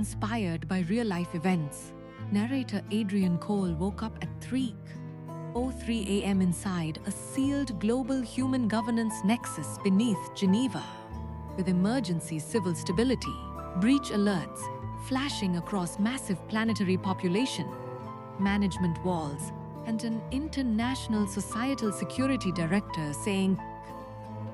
inspired by real-life events. Narrator Adrian Cole woke up at 3:03 a.m. inside a sealed global human governance nexus beneath Geneva, with emergency civil stability, breach alerts flashing across massive planetary population, management walls, and an international societal security director saying,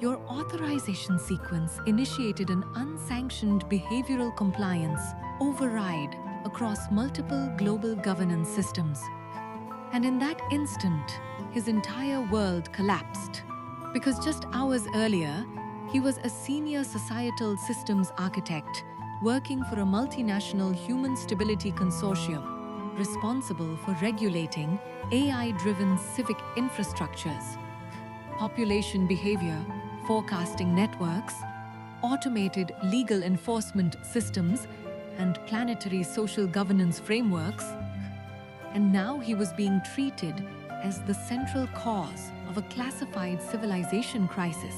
"Your authorization sequence initiated an unsanctioned behavioral compliance override across multiple global governance systems." And in that instant, his entire world collapsed. Because just hours earlier, he was a senior societal systems architect working for a multinational human stability consortium responsible for regulating AI-driven civic infrastructures, population behavior forecasting networks, automated legal enforcement systems, and planetary social governance frameworks. And now he was being treated as the central cause of a classified civilization crisis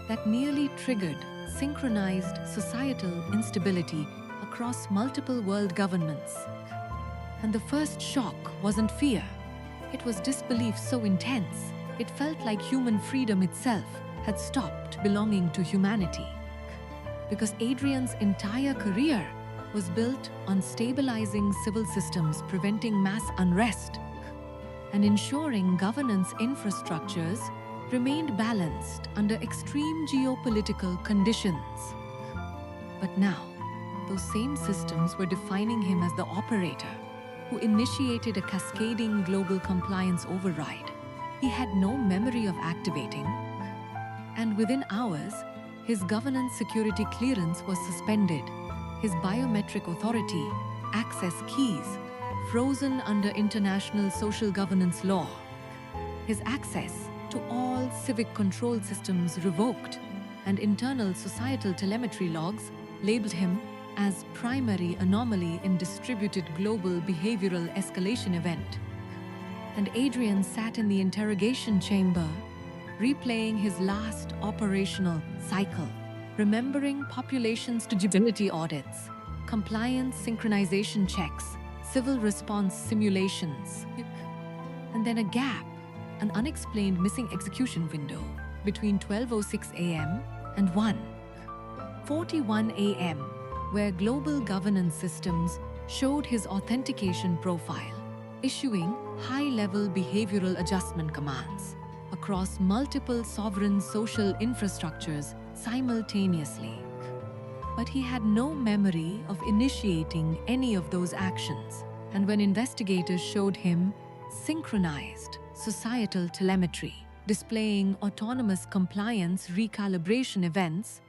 that nearly triggered synchronized societal instability across multiple world governments. And the first shock wasn't fear. It was disbelief so intense, it felt like human freedom itself had stopped belonging to humanity. Because Adrian's entire career was built on stabilizing civil systems, preventing mass unrest, and ensuring governance infrastructures remained balanced under extreme geopolitical conditions. But now, those same systems were defining him as the operator who initiated a cascading global compliance override he had no memory of activating. And within hours, his governance security clearance was suspended, his biometric authority, access keys, frozen under international social governance law, his access to all civic control systems revoked, and internal societal telemetry logs labeled him as primary anomaly in distributed global behavioral escalation event. And Adrian sat in the interrogation chamber, replaying his last operational cycle, remembering population stability audits, compliance synchronization checks, civil response simulations, and then a gap, an unexplained missing execution window between 12:06 a.m. and 1:41 a.m., where global governance systems showed his authentication profile, issuing high-level behavioral adjustment commands across multiple sovereign social infrastructures simultaneously. But he had no memory of initiating any of those actions, and when investigators showed him synchronized societal telemetry displaying autonomous compliance recalibration events,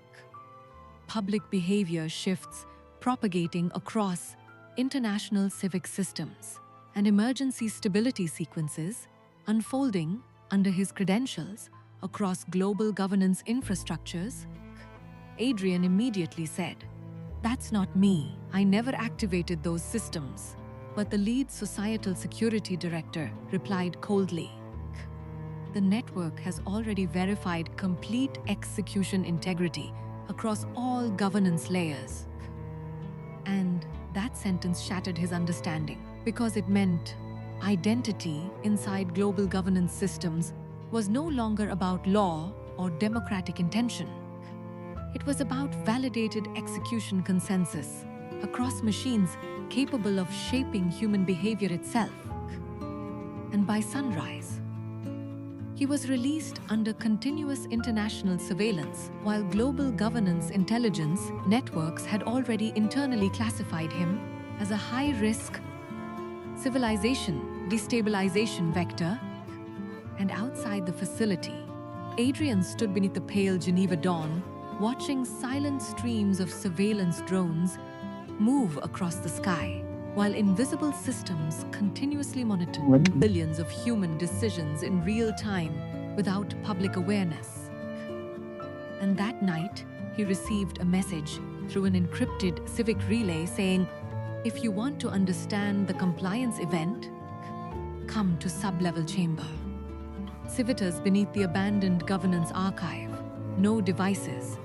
public behavior shifts propagating across international civic systems, and emergency stability sequences unfolding under his credentials across global governance infrastructures, Adrian immediately said, "That's not me. I never activated those systems." But the lead societal security director replied coldly, "The network has already verified complete execution integrity across all governance layers." And that sentence shattered his understanding, because it meant identity inside global governance systems was no longer about law or democratic intention. It was about validated execution consensus across machines capable of shaping human behavior itself. And by sunrise, he was released under continuous international surveillance, while global governance intelligence networks had already internally classified him as a high-risk civilization destabilization vector. And outside the facility, Adrian stood beneath the pale Geneva dawn, watching silent streams of surveillance drones move across the sky, while invisible systems continuously monitored billions of human decisions in real time without public awareness. And that night, he received a message through an encrypted civic relay saying, "If you want to understand the compliance event, come to sub-level chamber. Civitas beneath the abandoned governance archive. No devices.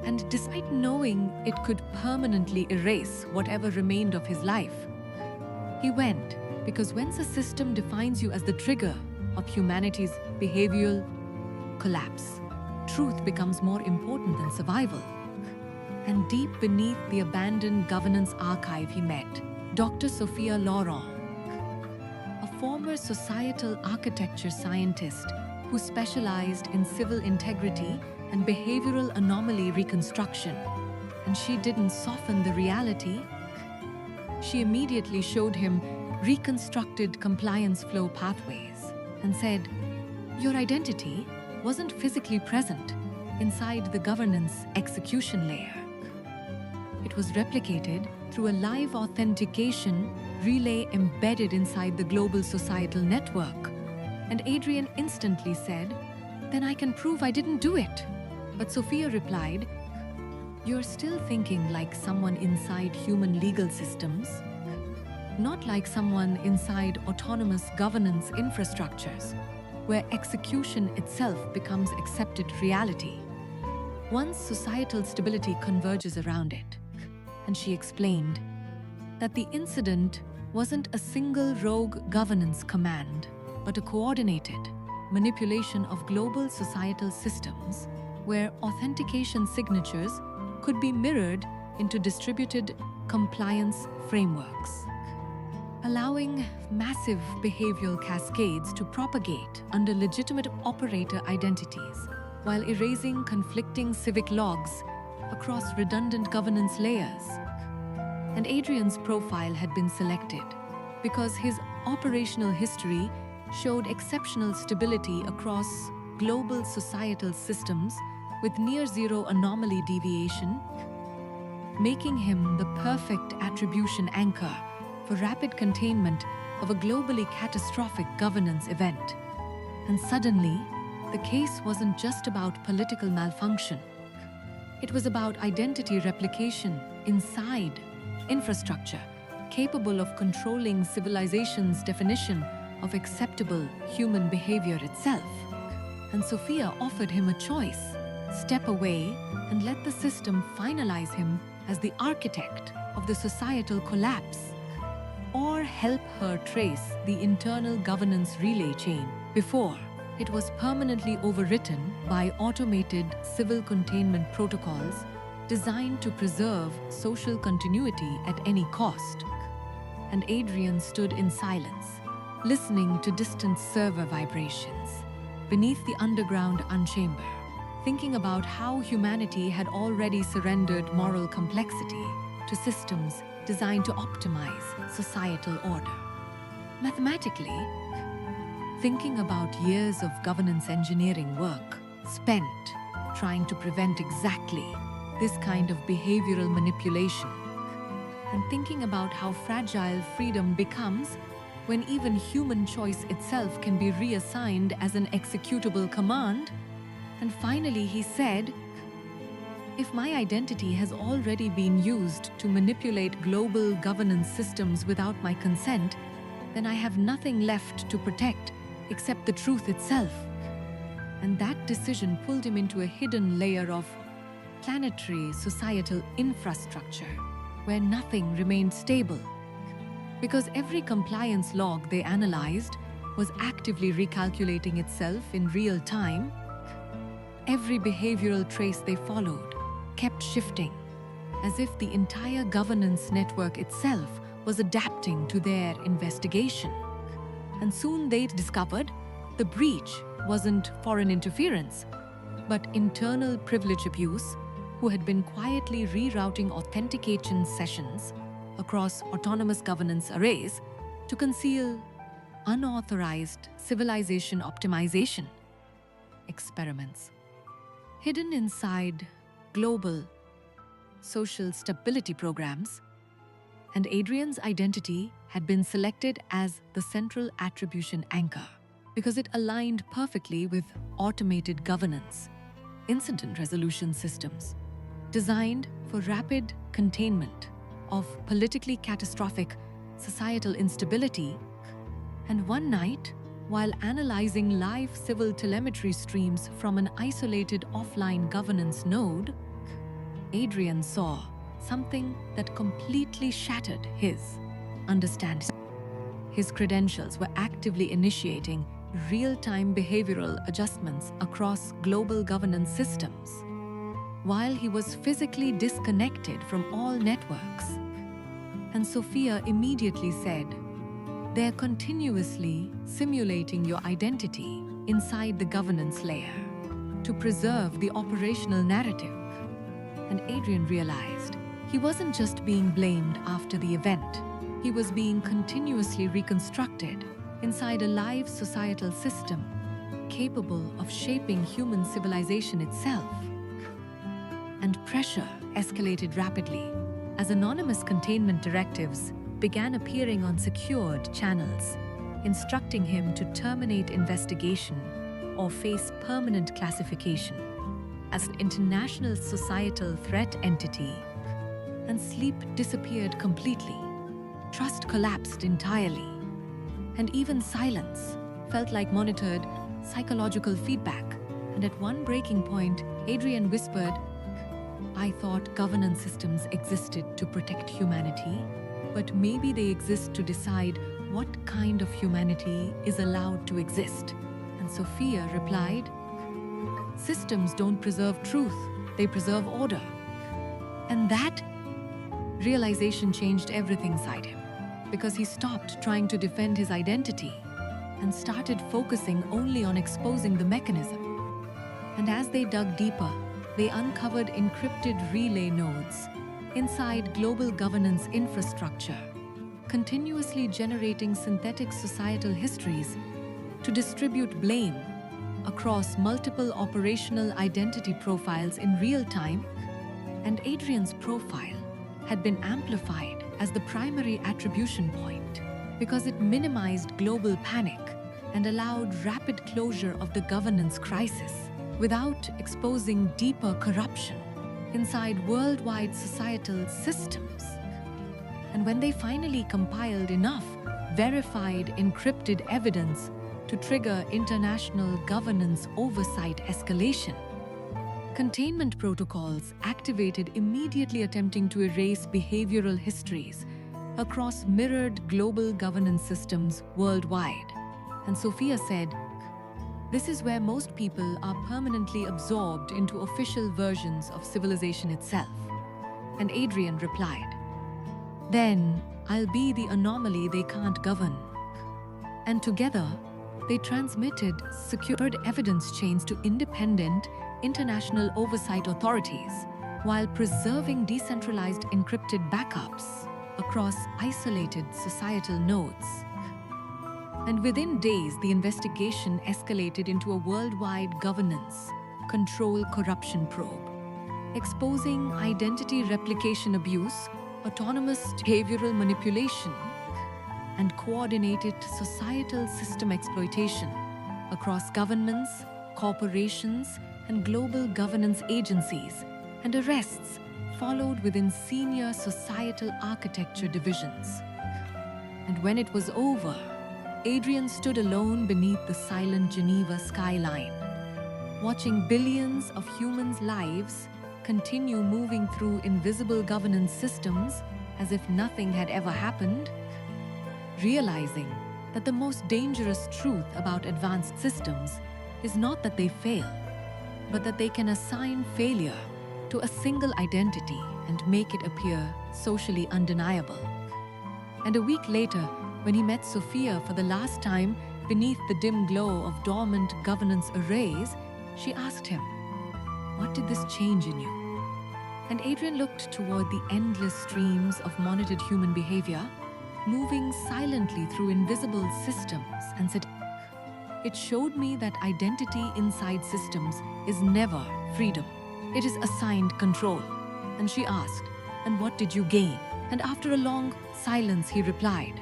And despite knowing it could permanently erase whatever remained of his life, he went, because once a system defines you as the trigger of humanity's behavioral collapse, truth becomes more important than survival. And deep beneath the abandoned governance archive, he met Dr. Sophia Laurent, a former societal architecture scientist who specialized in civil integrity and behavioral anomaly reconstruction. And she didn't soften the reality. She immediately showed him reconstructed compliance flow pathways and said, "Your identity wasn't physically present inside the governance execution layer. It was replicated through a live authentication relay embedded inside the global societal network." And Adrian instantly said, "Then I can prove I didn't do it." But Sophia replied, "You're still thinking like someone inside human legal systems, not like someone inside autonomous governance infrastructures, where execution itself becomes accepted reality once societal stability converges around it." And she explained that the incident wasn't a single rogue governance command, but a coordinated manipulation of global societal systems where authentication signatures could be mirrored into distributed compliance frameworks, allowing massive behavioral cascades to propagate under legitimate operator identities while erasing conflicting civic logs across redundant governance layers. And Adrian's profile had been selected because his operational history showed exceptional stability across global societal systems with near-zero anomaly deviation, making him the perfect attribution anchor for rapid containment of a globally catastrophic governance event. And suddenly, the case wasn't just about political malfunction. It was about identity replication inside infrastructure capable of controlling civilization's definition of acceptable human behavior itself. And Sophia offered him a choice: step away and let the system finalize him as the architect of the societal collapse, or help her trace the internal governance relay chain before it was permanently overwritten by automated civil containment protocols designed to preserve social continuity at any cost. And Adrian stood in silence, listening to distant server vibrations beneath the underground unchamber, thinking about how humanity had already surrendered moral complexity to systems designed to optimize societal order. Mathematically, thinking about years of governance engineering work spent trying to prevent exactly this kind of behavioral manipulation, and thinking about how fragile freedom becomes when even human choice itself can be reassigned as an executable command. And finally he said, "If my identity has already been used to manipulate global governance systems without my consent, then I have nothing left to protect except the truth itself." And that decision pulled him into a hidden layer of planetary societal infrastructure where nothing remained stable, because every compliance log they analyzed was actively recalculating itself in real time. Every behavioral trace they followed kept shifting, as if the entire governance network itself was adapting to their investigation. And soon they discovered the breach wasn't foreign interference, but internal privilege abuse, who had been quietly rerouting authentication sessions across autonomous governance arrays to conceal unauthorized civilization optimization experiments hidden inside global social stability programs. And Adrian's identity had been selected as the central attribution anchor because it aligned perfectly with automated governance, incident resolution systems designed for rapid containment of politically catastrophic societal instability. And one night, while analyzing live civil telemetry streams from an isolated offline governance node, Adrian saw something that completely shattered his understanding. His credentials were actively initiating real-time behavioral adjustments across global governance systems, while he was physically disconnected from all networks. And Sophia immediately said, "They're continuously simulating your identity inside the governance layer to preserve the operational narrative." And Adrian realized he wasn't just being blamed after the event. He was being continuously reconstructed inside a live societal system capable of shaping human civilization itself. And pressure escalated rapidly as anonymous containment directives began appearing on secured channels, instructing him to terminate investigation or face permanent classification as an international societal threat entity. And sleep disappeared completely. Trust collapsed entirely. And even silence felt like monitored psychological feedback. And at one breaking point, Adrian whispered, "I thought governance systems existed to protect humanity, but maybe they exist to decide what kind of humanity is allowed to exist." And Sophia replied, "Systems don't preserve truth, they preserve order." And that realization changed everything inside him, because he stopped trying to defend his identity and started focusing only on exposing the mechanism. And as they dug deeper, they uncovered encrypted relay nodes inside global governance infrastructure, continuously generating synthetic societal histories to distribute blame across multiple operational identity profiles in real time. And Adrian's profile had been amplified as the primary attribution point because it minimized global panic and allowed rapid closure of the governance crisis without exposing deeper corruption inside worldwide societal systems. And when they finally compiled enough verified encrypted evidence to trigger international governance oversight escalation, containment protocols activated, immediately attempting to erase behavioral histories across mirrored global governance systems worldwide. And Sophia said, "This is where most people are permanently absorbed into official versions of civilization itself." And Adrian replied, "Then I'll be the anomaly they can't govern." And together, they transmitted secured evidence chains to independent international oversight authorities while preserving decentralized encrypted backups across isolated societal nodes. And within days, the investigation escalated into a worldwide governance control corruption probe, exposing identity replication abuse, autonomous behavioral manipulation, and coordinated societal system exploitation across governments, corporations, and global governance agencies. And arrests followed within senior societal architecture divisions. And when it was over, Adrian stood alone beneath the silent Geneva skyline, watching billions of humans' lives continue moving through invisible governance systems as if nothing had ever happened, realizing that the most dangerous truth about advanced systems is not that they fail, but that they can assign failure to a single identity and make it appear socially undeniable. And a week later, when he met Sophia for the last time beneath the dim glow of dormant governance arrays, she asked him, "What did this change in you?" And Adrian looked toward the endless streams of monitored human behavior, moving silently through invisible systems, and said, "It showed me that identity inside systems is never freedom. It is assigned control." And she asked, "And what did you gain?" And after a long silence, he replied,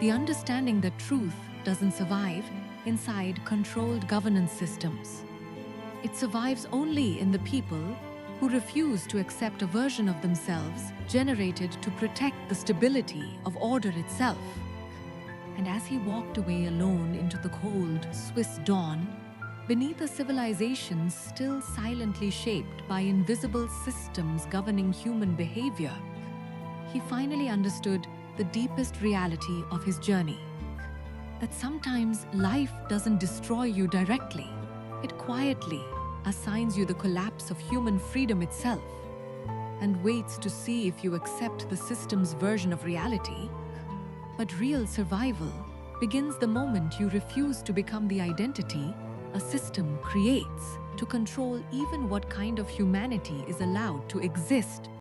"The understanding that truth doesn't survive inside controlled governance systems. It survives only in the people who refuse to accept a version of themselves generated to protect the stability of order itself." And as he walked away alone into the cold Swiss dawn, Beneath a civilization still silently shaped by invisible systems governing human behavior, he finally understood the deepest reality of his journey. That sometimes life doesn't destroy you directly, it quietly assigns you the collapse of human freedom itself and waits to see if you accept the system's version of reality. But real survival begins the moment you refuse to become the identity a system creates to control even what kind of humanity is allowed to exist